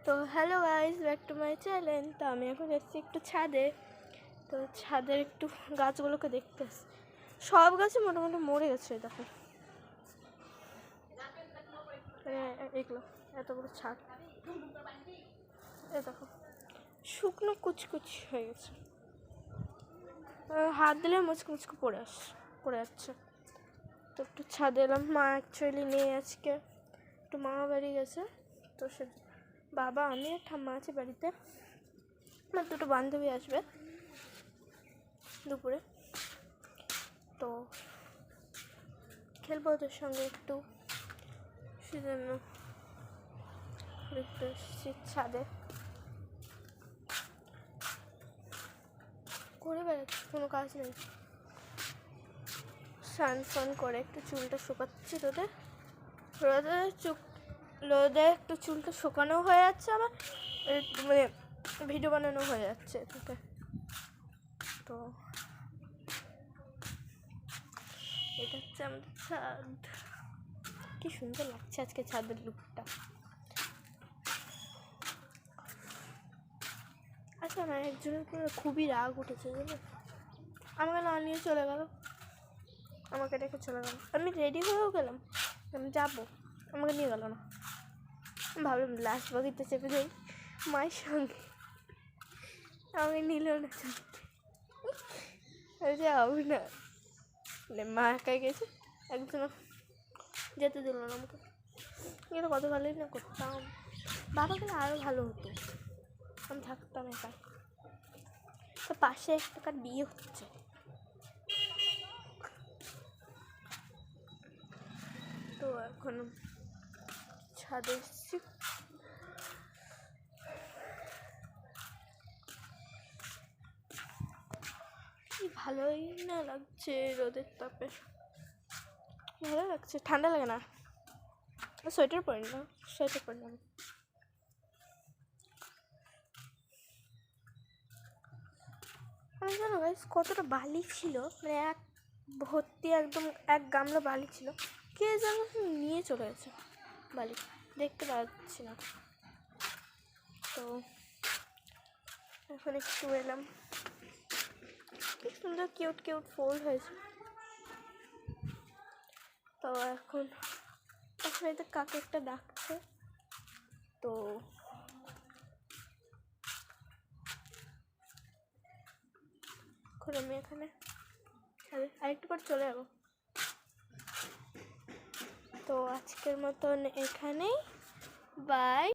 তো hello guys, back to my channel. তো আমি এখন এসেছি একটু ছাদে। তো ছাদের একটু গাছগুলোকে দেখতে আসছি। সব গাছে মোটামুটি মরে গেছে। দেখো এগুলো এত বড় ছাদ, এ দেখো শুকনো কুচকুচি হয়ে গেছে, হাত দিলে মুচকু মুচকু পড়ে যাচ্ছে। তো একটু ছাদে এলাম। মা অ্যাকচুয়ালি নেই আজকে, একটু মামা বাড়ি গেছে। তো সে বাবা, আমি আর ঠাম্মা আছে বাড়িতে। আমার দুটো বান্ধবী আসবে দুপুরে, তো খেলবো ওদের সঙ্গে একটু, সেজন্য একটু ছাদে করে বেড়াচ্ছি, কোনো কাজ নেই। স্নান ফান করে একটু চুলটা শুকাচ্ছি রোদে একটু চুলটা শুকানো হয়ে যাচ্ছে, আমার মানে ভিডিও বানানো হয়ে যাচ্ছে এটাতে। তো এটা হচ্ছে আমাদের ছাদ। কি সুন্দর লাগছে আজকে ছাদের লুকটা। আচ্ছা না, একজনের উপরে খুবই রাগ উঠেছে জানো, আমাকে না নিয়ে চলে গেল, আমাকে রেখে চলে গেল। আমি রেডি হয়েও গেলাম, আমি যাবো, আমাকে নিয়ে গেল না। ভাবলাম লাস্ট বগিতে চেপে যাই মায়ের সঙ্গে, আমাকে নিল না, যাও না, মা একাই গেছে, একজন যেতে দিল না আমাকে। এটা কত ভালোই না করতাম, বাবা গেলে আরও ভালো হতো, আমি থাকতাম একা। তো পাশে একটা কার বিয়ে হচ্ছে, তো এখন ছাদে এসেছি। ভালোই না লাগছে রোদের তাপে, ভালো লাগছে, ঠান্ডা লাগে না। সোয়েটার পরি না, আমি জানো গাইস কতটা বালি ছিল, মানে এক ভর্তি একদম এক গামলা বালি ছিল, কে যেন নিয়ে চলে গেছে বালি, দেখতে পাচ্ছি না। তো এখন একটু এলাম, কি সুন্দর কিউট ফুল হয়েছে। তো এখন এদের কাকে একটা ডাকছে, তো এখন আমি এখানে আরেকটু পর চলে যাবো। তো আজকের মতন এখানেই, বাই।